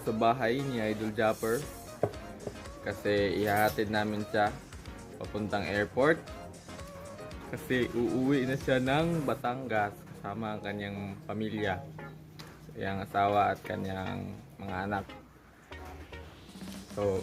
Sa bahay ni Idol Japper kasi ihahatid namin siya papuntang airport kasi uuwi na siya ng Batangas kasama ang kanyang pamilya, kanyang asawa at kanyang mga anak. So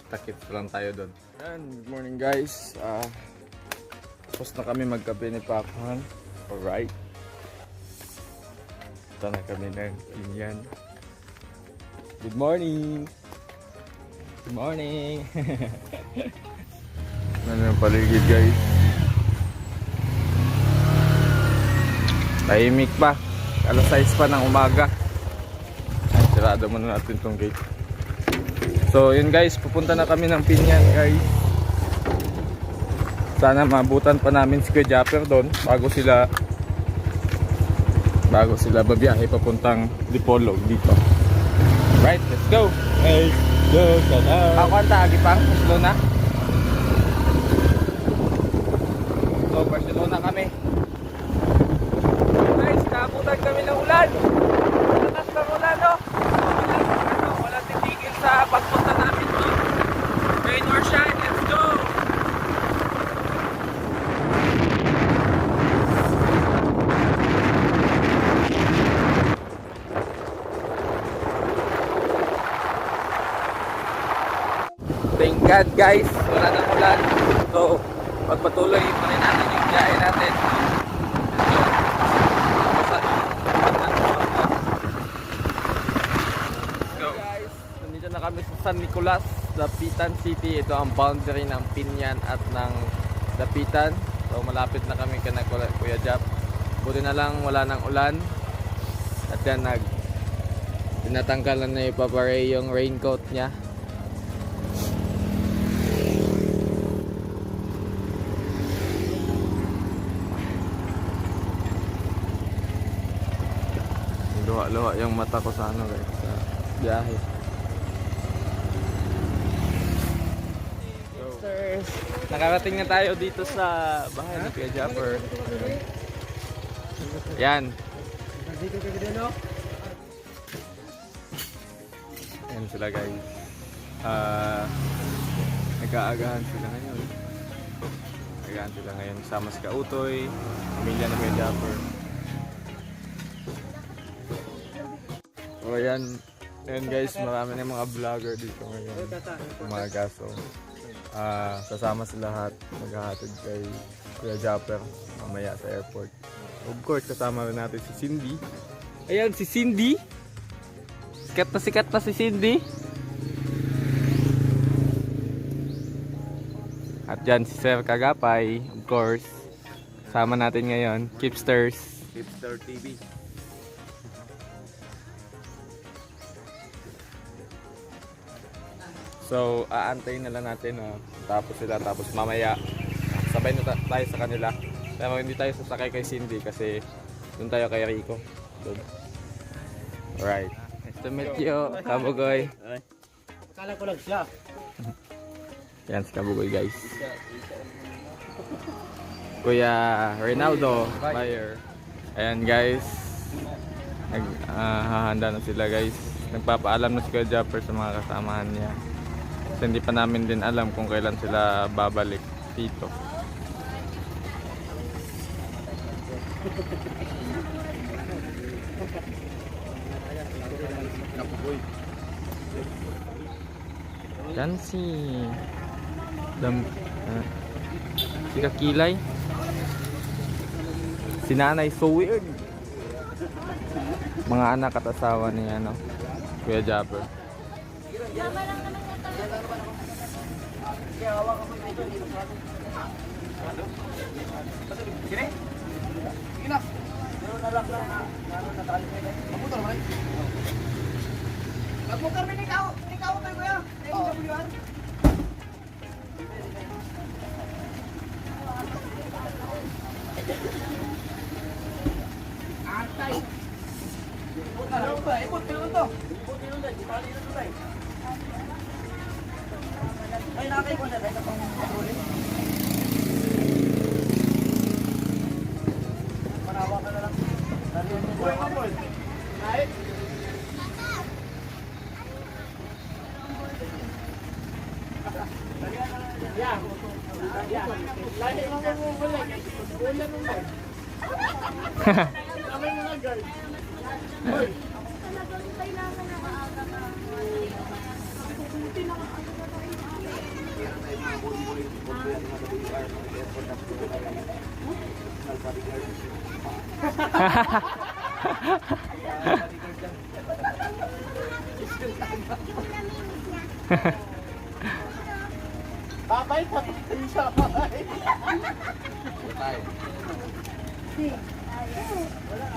takip lang tayo doon. Good morning guys, tapos na kami magkape ni Pakhan. Alright, ito na kami ng Pinyan. Good morning! Good morning! Ano yung paligid guys? Tahimik pa. Alas 6 pa ng umaga. Ay, sirado muna natin itong gate. So yun guys, pupunta na kami ng Pinyan guys. Sana mabutan pa namin si Kuya Japper doon bago sila babiyahe papuntang Dipolog dito. Right, let's go. Hey, go, sana. Pakuanta agi pang Barcelona. So, Barcelona kami. Guys, naabutan kami ng ulan. Lakas ng ulan, no? Walang titigil sa pagpunta namin doon. Rain or shine, let's go. Thank God guys, wala nang ulan. So, pagpatuloy pa rin natin yung biyahe natin. So guys, nandito na kami sa San Nicolas, Dapitan City. Ito ang boundary ng Pinyan at ng Dapitan. So, malapit na kami kay Kuya Jap. Buti na lang wala nang ulan. At yan, tinatanggalan na ipapare yung raincoat niya. Luha-luha yung mata ko sa ano guys, sa biyahe. So, nakarating na tayo dito sa bahay ni Kuya Japper. Yan. Yan sila guys. Nag-aagahan sila ngayon. Nag-aagahan sila ngayon. Sama si Kautoy, pamilya ni Kuya Japper. So ayan guys, marami na mga vlogger dito ngayon, umaga. So sasama sila lahat, maghahatid kay Kuya Japper mamaya sa airport. Of course, kasama rin natin si Cindy. Ayan si Cindy, sikat na si Cindy. At dyan si Sir Kagapay, of course, kasama natin ngayon, Kipster TV. So, aantayin na lang natin tapos mamaya sabay na tayo sa kanila. Pero hindi tayo sasakay kay Cindy kasi doon tayo kay Rico. Doon. Alright. Nice to meet you, Kabugoy. Akala ko lang siya. Yan si Kabugoy guys. Kuya Reynaldo Bayer. Ayan guys. Hahanda na sila guys. Nagpapaalam na si Kuya Japper sa mga kasamahan niya. Kasi hindi pa namin din alam kung kailan sila babalik dito. Yan si Kakilay. Si Nanay so weird. Mga anak at asawa ni Kuya Japper. Ay, nakay ko na rin sa pang-patrolling. Manawa ka na lang. Dali mo. Boy, boy. Kahit? Babay pa siya.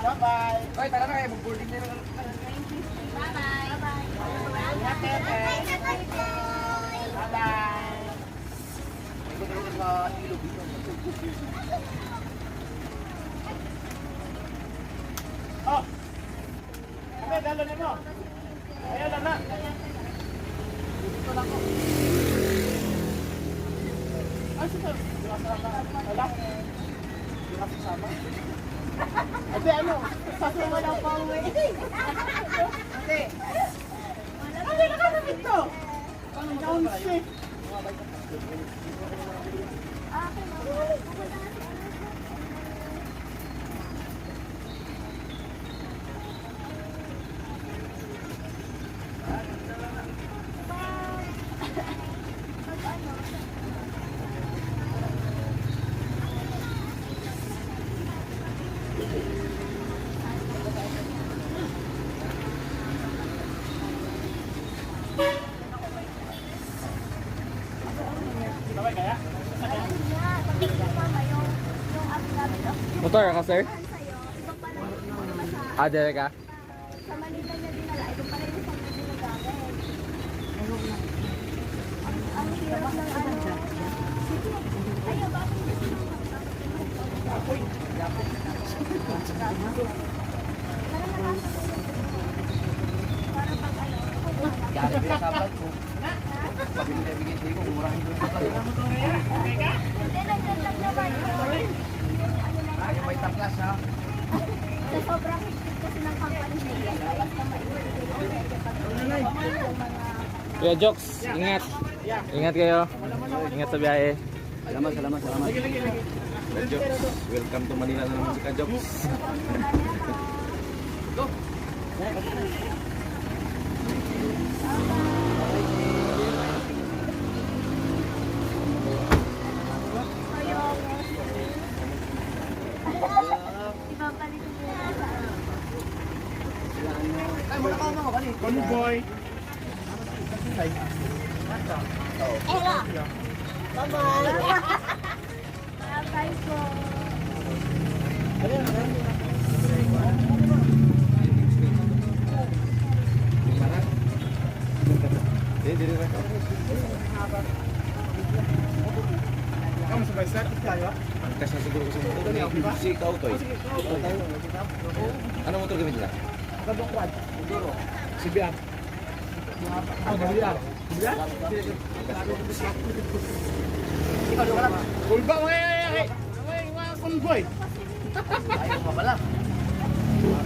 Bye-bye. Oy, tara na kayo. Mag-boarding na lang. Bye-bye. Bye-bye. Oh! Kami, dalanin mo. Ayan lang na. Dito lang ko. Ay, sige. Di ba sarap na? Wala? Di ba sasama? Ate, ano? Sasama lang pa uwi. Ate. Ate, nakasabit to. Pang downshift. Motor ka, sir? Ah, dere ka? Sa Manila niya dinala, ito pala yung isang ginagamit. Ang hirap ng ano. Ayaw, bakit para pag ano, Gari pinasabag ko. Pabili na bigay sa'yo kung murahin ko sa kanila. hindi, nagdagdag naman. Ay, may taplas ha. Sa sobrang higpit kasi ng company nila, kaya sa maibig Kuya Jokes, ingat. Ingat kayo. Ingat sa biyahe. Salamat. Kajok, welcome to Manila na naman si Kajok. Ibabalit ko na sa Ay, muna ka mga bali. Convoy. Ella! Bye-bye! Bye-bye po! Kamu sabay sa tayo? Angkas na siguro kasi motor. Si ikaw to eh. Ano motor gamit nila? Gabong quad. Siguro. Si Bian. Ah, Bian. Bian? Ikaw doon ka lang. Kulba mo eh. Mga convoy. Ayaw pa pala.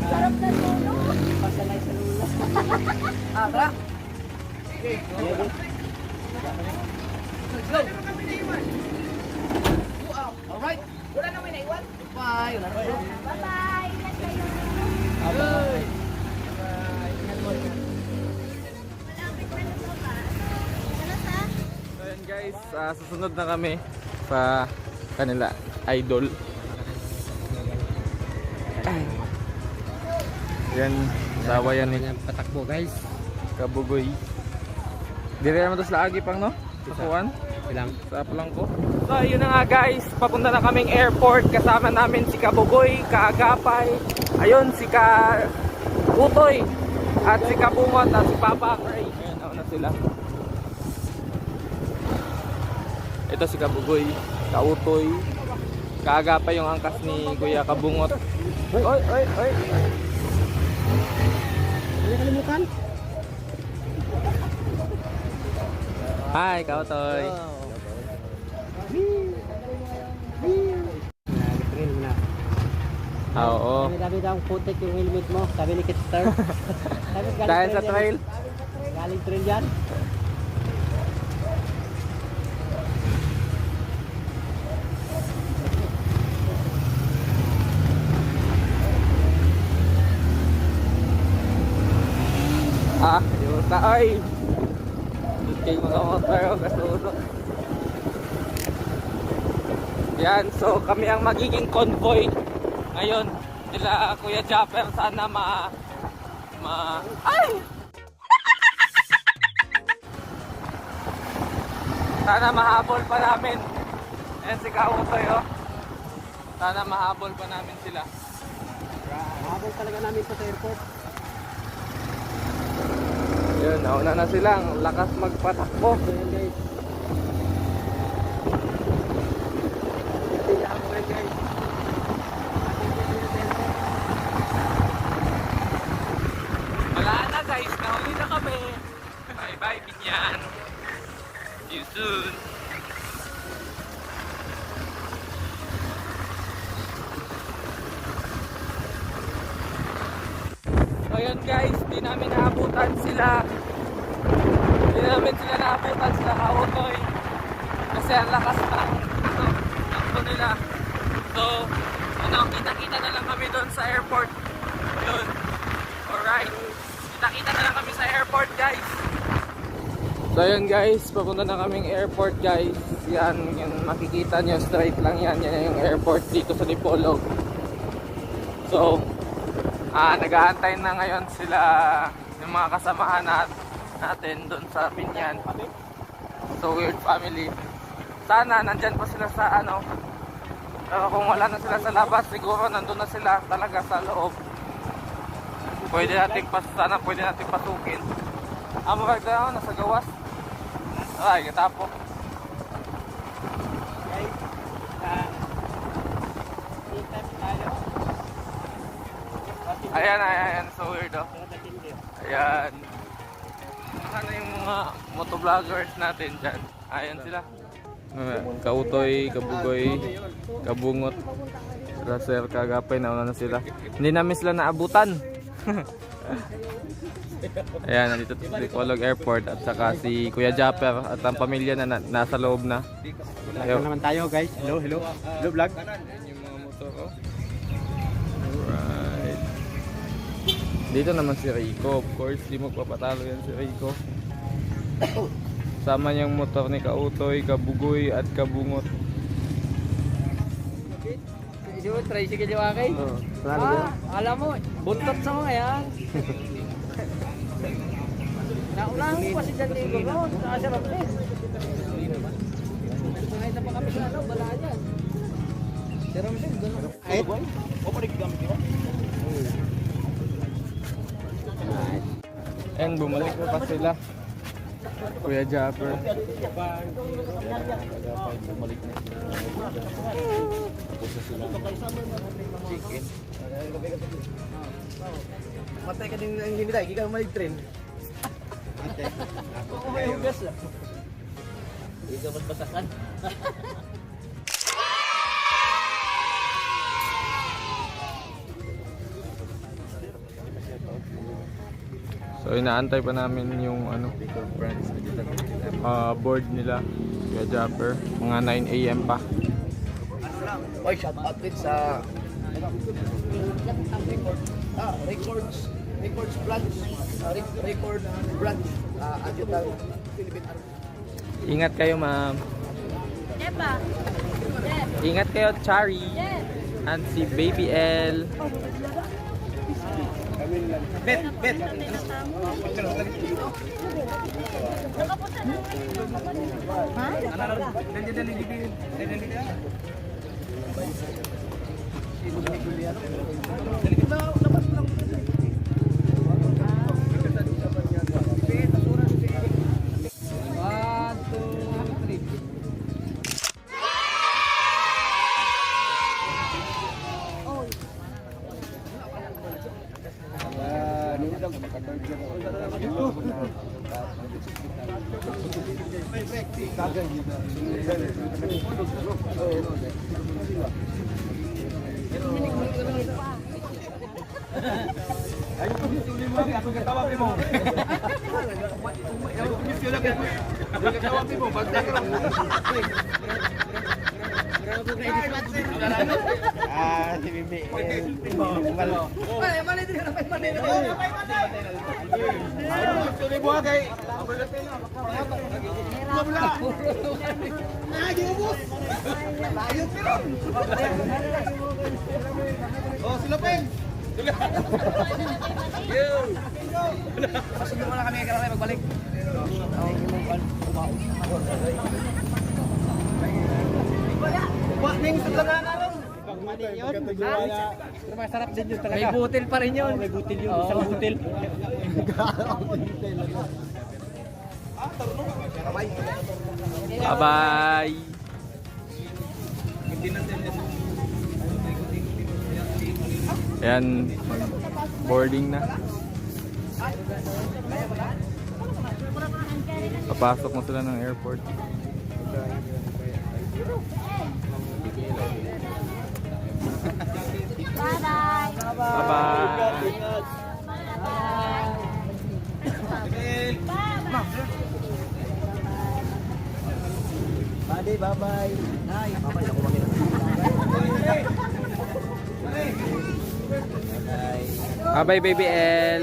Sarap na tulo! Pasalay sa lula. Ah, tara. Okay. Go. Alright. Wala na may naiwan. Bye. Wala na. Bye-bye! Ingat kayo! Bye. Malapit na na to ba? Ano sa? So yan guys, susunod na kami sa kanila, idol. Yan, sawa yan ni Patakbo guys. Kabugoy. Dire naman to sa agi pang no? Sakuan? Ilang? Sa lang ko. So yun na nga guys, papunta na kaming airport. Kasama namin si Kabugoy, Kaagapay, ayun si Utoy, at si Kabungot, at si Papa Cray. Ayun, nauna sila. Ito si Kabugoy, Kautoy, Kaagapay yung angkas ni Kuya Kabungot. Oy! Ano kalimutan? Hi, Kautoy. Nag-trail na. Oo. Dami daw ang putik yung helmet mo. Sabi ni Kitster. Dahil sa trail. Galing trail yan. Yuta, ay! Doon kayo mga motor, kasuso. Yan, so kami ang magiging convoy ngayon nila Kuya Japper. Sana ay! Sana mahabol pa namin. Ayan si Kautoy, oh. Sana mahabol pa namin sila. Habang talaga namin sa airport. Yun, nauna na sila. Ang lakas magpatakbo. Ayan guys. Wala na guys, nahuli na kami. Bye bye Binyan. See you soon. So yun guys, di namin naabutan sila. Di namin sila naabutan sa Kautoy. Kasi ang lakas na takbo nila. So, kita-kita na lang kami doon sa airport. Yun. Alright. Kita-kita na lang kami sa airport guys. So yun guys, papunta na kaming airport guys. Yan, yung makikita nyo straight lang yan. Yan yung airport dito sa Dipolog. So, nag-aantay na ngayon sila yung mga kasamahan natin doon sa Binyan. So weird family. Sana nandyan pa sila sa ano. Pero kung wala na sila sa labas, siguro nandun na sila talaga sa loob. Pwede nating pasukin. Amo right now, nasa gawas. Ay, katapo. Guys, anytime tayo. Ayan, so weird oh. Ayan. Sana yung mga motovloggers natin dyan. Ayan sila. Kautoy, Kabugoy, Kabungot, Raser, Kagapay, nauna na sila. Hindi namin sila naabutan. Ayan, nandito sa Dipolog Airport at saka si Kuya Japper at ang pamilya na nasa loob na. Vlog naman tayo guys. Hello vlog. Ayan yung mga motor ko. Alright. Dito naman si Rico. Of course, di magpapatalo yan si Rico. Sama niyang motor ni Kautoy, Kabugoy at Kabungot. Ito, tricycle yung akin. Alam mo, buntot sa mga yan. Naunahan ko pa si Jan Diego ko. Nakasarap din. Nakita pa kami sa ano, balayan. Sarap din. Ay, o pa rin gamit yun? And bumalik na pa sila. Kuya Japper. Bumalik na sila. Tapos na sila. Chicken. Matay ka din ang hinitay, hindi ka malig-train. Ako may hugas lang. Hindi ka magbasakan. So inaantay pa namin yung ano, board nila, Kuya Japper. Mga 9 AM pa. Oy, shout out din sa Records branch. Record branch. Adjutant Philippine Army. Ingat kayo, ma'am. Jepa. Ingat kayo, Chari. Yes. And si Baby L. Bet. Si Bibi. rin buha kay. Wala. Ah, giubos. Layo pero. Oh, sila pen. Pasok mo na kami kaya magbalik. Wah, ning sudlangan na ron. Masarap din yun talaga. May butil pa rin yun. May butil yun. Isang butil. Bye-bye! Ayan, boarding na. Papasok mo sila ng airport. Bye-bye. Bye-bye! Bye, bye-bye. Nay, bye-bye ako makita. Bye-bye, baby L!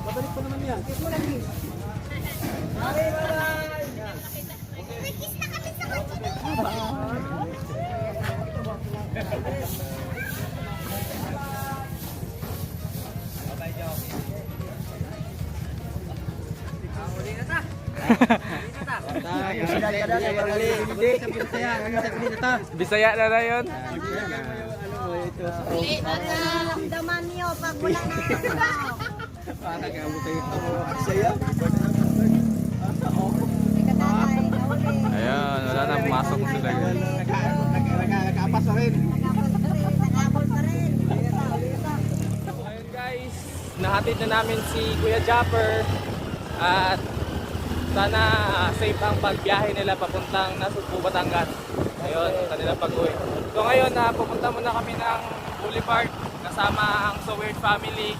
Babalik pa naman yan. Kiss mo lang, kiss. Bisaya na na yun. Nararamdaman niyo pag wala na trabaho. Ayan, wala na, pumasok mo sila guys. Nagkaapas na rin. Nag-abol pa rin. Ayun guys, nahatid na namin si Kuya Japper at sana safe ang pagbiyahe nila papuntang Nasugbu, Batangas. Ayun, kanilang pag-uwi. So ngayon, pupunta muna kami ng Boulevard kasama ang So Weird family.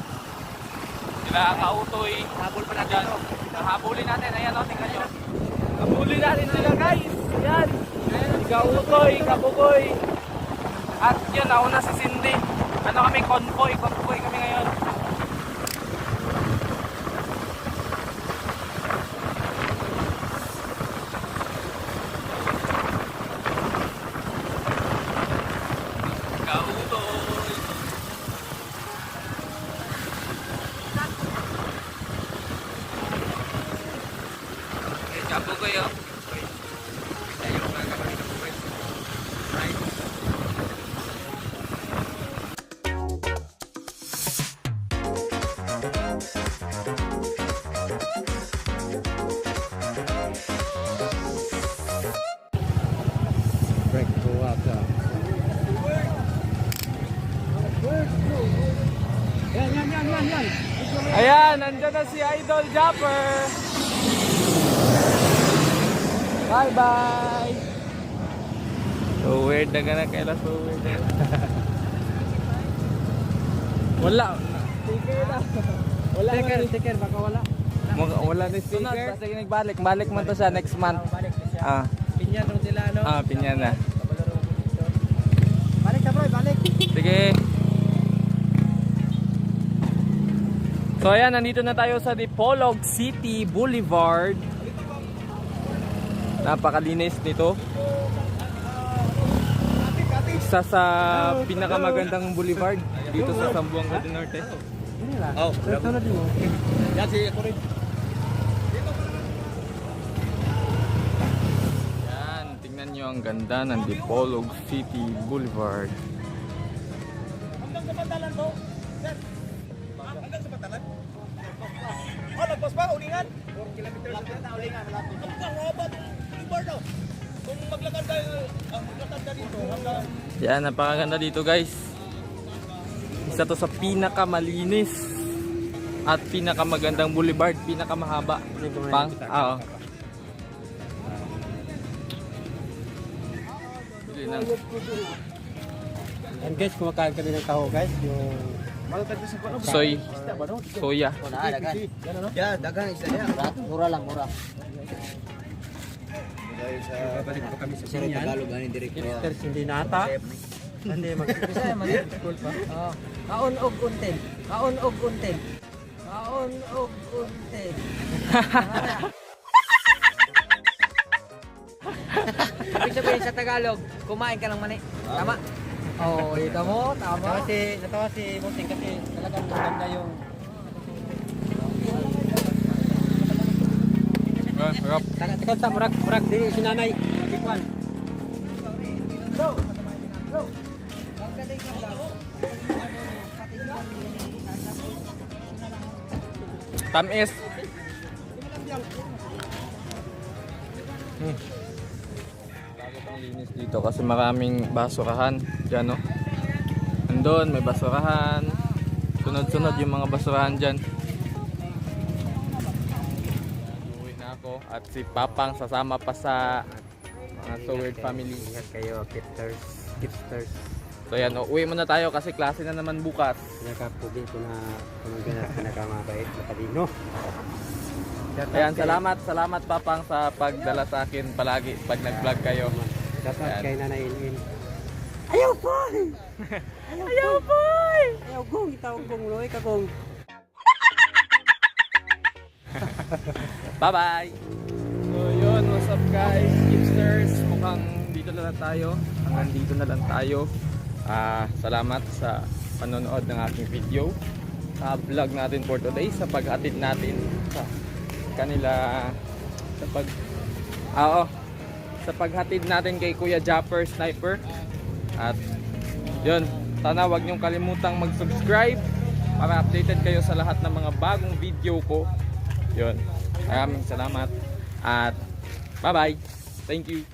Sila Kautoy. Habol pa natin. Habulin natin. Ayan o, tingnan nyo. Habulin natin sila guys. Ayan. Kautoy, Kabugoy. At yun, nauna si Cindy. Ano kami, convoy kami ngayon. Kautoy. Kabugoy oh. Ayan, nandyan na si Idol Japper. Bye-bye. So weird na gana kaila, so weird na. Wala. Sticker na. Wala. Sticker, baka wala. Wala na sticker. Basta nagbalik. Balik man to siya next month. Ah. Pinyan rin sila, no? Ah, pinyan na. Balik ka, bro, balik. Sige. So ayan, nandito na tayo sa Dipolog City Boulevard. Napakalinis nito. Isa sa pinakamagandang boulevard dito sa Zamboanga del Norte. Oh, ito na din. Yan si Corin. Yan, tingnan nyo ang ganda ng Dipolog City Boulevard. Hanggang sa pantalan to, sir. Hanggang sa pantalan. Oh, nagpas ba? Ulingan? 4 kilometers na ulingan. Ang haba ng boulevard daw. Kung maglakad ka dito, hanggang... Yan, napakaganda dito guys. Isa to sa pinakamalinis at pinakamagandang boulevard, pinakamahaba. Oo. And guys, kumakain kami ng taho guys. Yung... Soy. Soya. Yeah, dagan isa yan. Mura lang, mura. Babalik po kami sa Tagalog, direktor. Hindi nata. Hindi, mag-school pa. Kaon og unten. Kaon og unten. Kaon og unten. Ibig sabihin sa Tagalog, kumain ka ng mani. Tama? Oo, kita mo, tama. Natawa si Bossing kasi talagang maganda yung Sarap. takot sa murag di sinanay. Tikwan. Tamis. Bakit ang linis dito? Kasi maraming basurahan. Diyan, no? Andun, may basurahan. Sunod-sunod yung mga basurahan dyan. Uwi na ako. At si Papang sasama pa sa mga So Weird family. Ingat kayo, tipsters. So yan, uwi muna tayo kasi klase na naman bukas. Pinakapugi ko na pinakamabait na padino. Ayan, salamat Papang sa pagdala sa akin palagi pag nag-vlog kayo. Dapat Ayan. kay Nanay Ilin. Ayaw boy! Ayaw boy! Ayaw gong, itawag gong loy ka gong. Bye-bye! So yun, what's up guys? Hipsters, mukhang dito na lang tayo. Hanggang dito na lang tayo. Salamat sa panonood ng aking video. Sa vlog natin for today. Sa paghatid natin sa kanila. Sa paghatid natin kay Kuya Japper Sniper. At yun, sana wag niyong kalimutang mag-subscribe para updated kayo sa lahat ng mga bagong video ko. Yun, maraming salamat at bye bye, thank you.